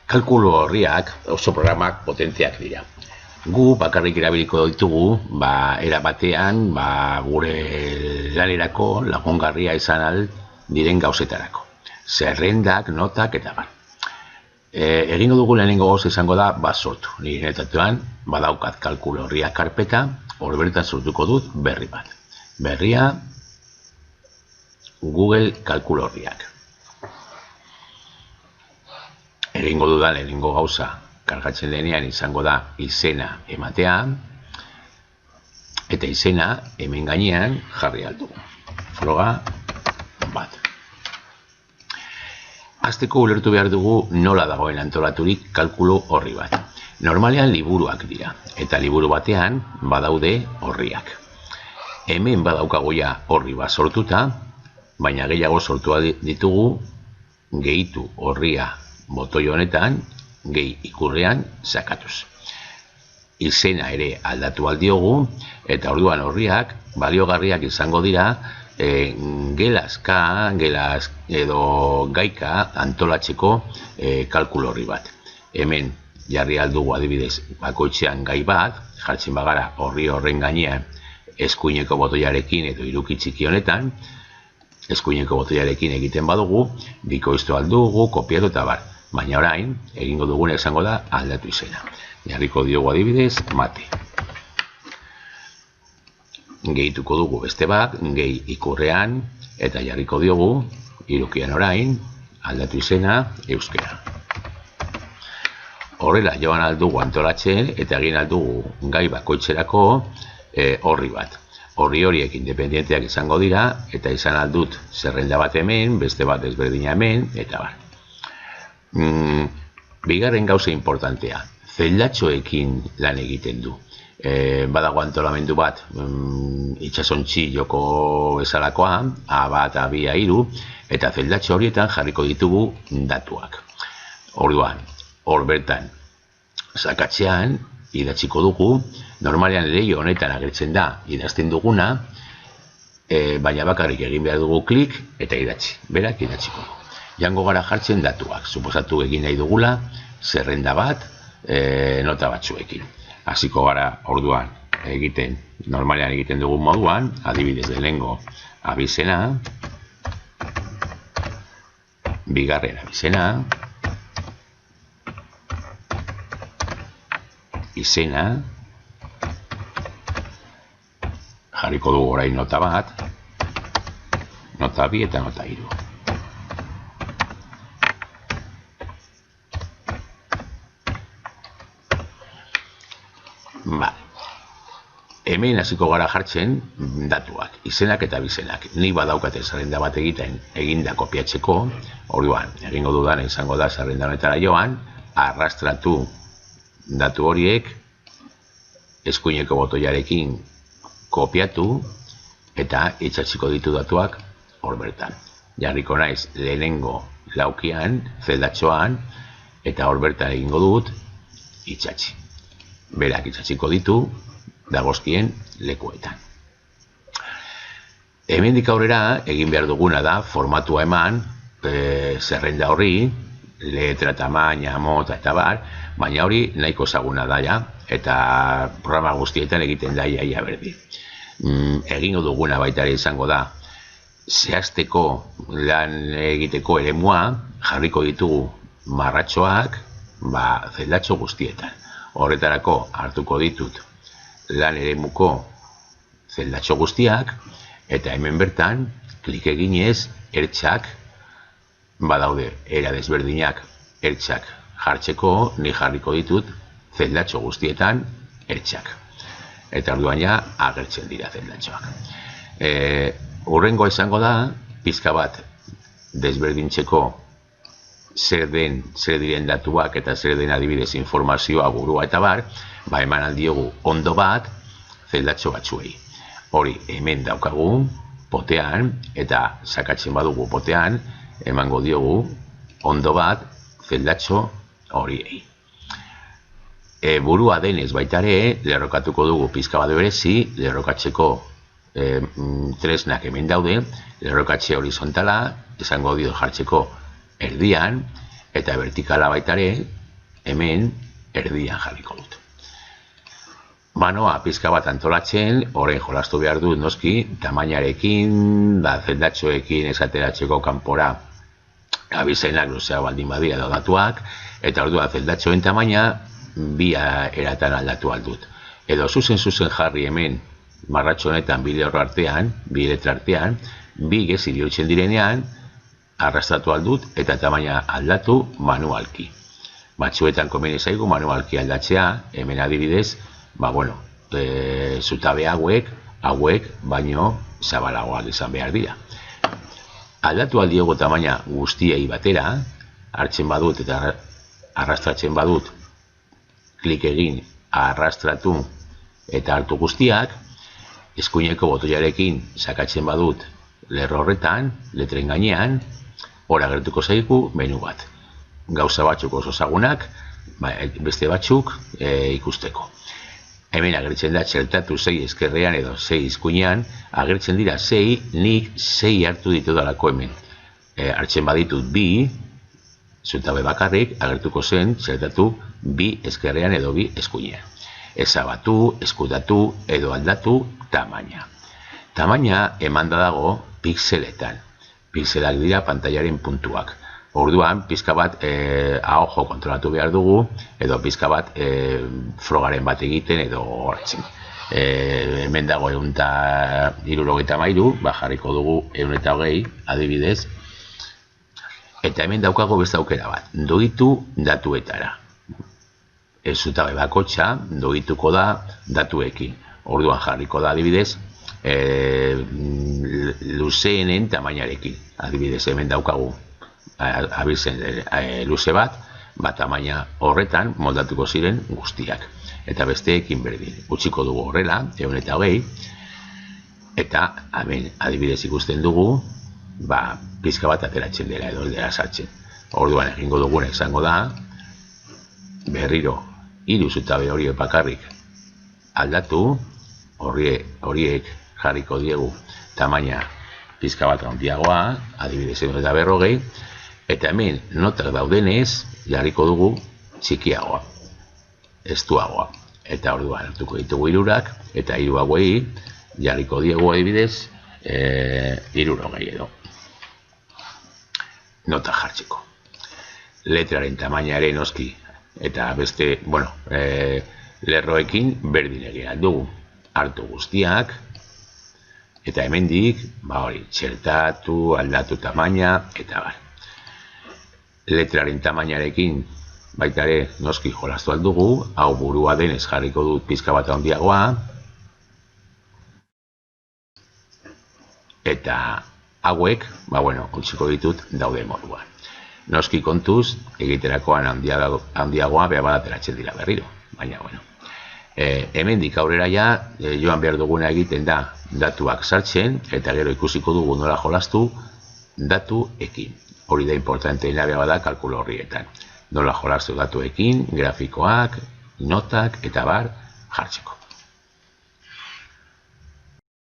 Kalkulu horriak oso programak potentziak dira. Gu bakarrik erabiliko ditugu, era batean, gure lanerako lagungarria izan al diren gauzetarako. Zerrendak, notak eta bar. Egingo dugu lehenengo goz izango da, sortu. Nire netatuan, badaukat kalkulu horriak karpeta, hor bertan sortuko dut berri bat. Berria, Google kalkulu horriak. Egingo dudan lehenengo gauza kargatzen denean izango da izena ematea, eta izena hemen gainean jarri aldugu. Froga bat. Hasteko ulertu behar dugu nola dagoen antolaturik kalkulu horri bat. Normalean liburuak dira, eta liburu batean badaude horriak. Hemen badaukagu ja horri bat sortuta, baina gehiago sortua ditugu gehitu horria botoi honetan, gehi ikurrean sakatuz. Izena ere aldatu aldiogu, eta orduan horriak baliogarriak izango dira gelazka, edo gaika antolatzeko kalkulu horri bat. Hemen jarri aldugu adibidez bakoitzean gai bat, jartzen bagara horri horren gainean eskuineko botoiarekin edo iruki txiki honetan, eskuineko botoiarekin egiten badugu, bikoiztu aldugu, kopiatu eta bar. Baina orain, egingo duguna izango da aldatu izena. Jarriko diogu adibidez, mate. Gehituko dugu beste bat, gehi ikurrean, eta jarriko diogu, irukian orain, aldatu izena, euskera. Horrela joan aldugu antolatzen, eta egin aldugu gai bakoitzerako horri bat. Horri horiek independienteak izango dira, eta izan aldut zerrenda bat hemen, beste bat ezberdina hemen, eta bar. Bigarren gauza importantea, zeldatxoekin lan egiten du. Badago antolamendu bat, itxasontzi joko bezalakoa, A bat, A bi, A3, eta zeldatxo horietan jarriko ditugu datuak. Orduan, hor bertan, sakatzean, idatziko dugu, normalean leio honetan agertzen da idazten duguna, baina bakarrik egin behar dugu klik eta idatzi, berak idatziko du. Jango gara jartzen datuak, suposatu egin nahi dugula, zerrenda bat, nota batzuekin. Hasiko gara orduan egiten, normalean egiten dugun moduan, adibidez lehenengo abizena, bigarren abizena, izena, jarriko dugu orain nota bat, nota bi eta nota 3. Hemen hasiko gara jartzen datuak, izenak eta bizenak. Ni badaukate zerrenda bat eginda kopiatzeko, orduan, egingo dudana izango da zerrenda honetara joan, arrastratu datu horiek, eskuineko botoiarekin kopiatu, eta itxatziko ditu datuak hor bertan. Jarriko naiz lehenengo laukian, zeldatxoan, eta hor bertan egingo dut itxatzi. Berak itxatziko ditu, dagozkien lekuetan. Hemendik aurrera egin behar duguna da formatua eman zerrenda horri, letra, tamaina, mota eta bar, baina hori nahiko ezaguna da ja, eta programa guztietan egiten da ia berdi. Egingo duguna baita ere izango da zehazteko lan egiteko eremua jarriko ditugu marratxoak zeldatxo guztietan. Horretarako hartuko ditut lan eremuko zeldatxo guztiak, eta hemen bertan, klik eginez, ertxak, badaude, era desberdinak ertxak jartzeko, ni jarriko ditut zeldatxo guztietan ertxak. Eta orduan ja, agertzen dira zeldatxoak. Hurrengoa izango da, pizka bat desberdintzeko zer diren datuak eta zer den adibidez informazioa burua eta bar, eman aldiogu ondo bat zeldatxo batzuei. Hori hemen daukagu potean, eta sakatzen badugu potean, emango diogu ondo bat zeldatxo horiei. Burua denez baitare, lerrokatuko dugu pizka bat berezi, lerrokatzeko tresnak hemen daude, lerrokatze horizontala, esango dio jartzeko erdian, eta vertikala baitare, hemen erdian jarriko dut. Manoa pizka bat antolatzen, orain jolastu behar dut noski, tamainarekin, zeldatxoekin esateratzeko kanpora abizainak luzea baldin badira edo datuak, eta orduan zeldatxoen tamaina bi eratan aldatu aldut. Edo zuzen jarri hemen marratxo honetan bi letra artean, bi gezi bihurtzen direnean, arrastratu aldut eta tamaina aldatu manualki. Batzuetan komeni zaigu manualki aldatzea, hemen adibidez, zutabe hauek baino zabalagoak izan behar dira. Aldatu aldiogo tamaina guztiei batera, hartzen badut eta arrastratzen badut, klik egin, arrastratu eta hartu guztiak, eskuineko botoiarekin sakatzen badut lerro horretan, letren gainean, hor agertuko zaigu menu bat. Gauza batzuk oso ezagunak, beste batzuk ikusteko. Hemen agertzen da txertatu 6 ezkerrean edo 6 izkuinean, agertzen dira 6, nik 6 hartu ditudalako hemen. Hartzen baditut 2, zutabe bakarrik, agertuko zen txertatu 2 ezkerrean edo 2 eskuinean. Ezabatu, eskutatu edo aldatu tamaina. Tamaina emanda dago pixeletan. Pixelak dira pantailaren puntuak. Orduan, pizka bat ahojo kontrolatu behar dugu, edo pizka bat frogaren bat egiten edo horretzen. Hemen dago 173, jarriko dugu 120 adibidez, eta hemen daukago beste aukera bat, doitu datuetara. Ez zutabe bakotxa, doituko da datuekin. Orduan jarriko da adibidez, luzeenen tamainarekin. Adibidez, hemen daukagu abizen luze bat tamaina horretan moldatuko ziren guztiak. Eta besteekin berdin. Utziko dugu horrela, 120, eta hemen adibidez ikusten dugu, pizka bat ateratzen dela edo aldera sartzen. Orduan egingo duguna izango da, berriro, 3 zutabe horiek bakarrik aldatu, horiek jarriko diegu tamaina pizka bat handiagoa, adibidez 140, eta hemen notak daudenez, jarriko dugu txikiagoa, estuagoa. Eta orduan hartuko ditugu 3, eta 3 hauei jarriko diegu adibidez 60 edo. Nota jartzeko. Letraren tamainaren noski, eta beste, lerroekin berdin egin dugu. Hartu guztiak, eta hemendik, txertatu, aldatu tamaina, eta bar. Letraren tamainarekin baita ere noski jolastu aldugu, hau burua denez jarriko dut pizka bat handiagoa, eta hauek, utziko ditut daude moduan. Noski kontuz, egiterakoan handiagoa behar bat ateratzen dira berriro, baina hemendik aurrera joan behar duguna egiten da datuak sartzen, eta gero ikusiko dugu nola jolastu datuekin. Hori da importanteena behar da kalkulo horrietan. Nola jolastu datuekin, grafikoak, notak eta bar jartzeko.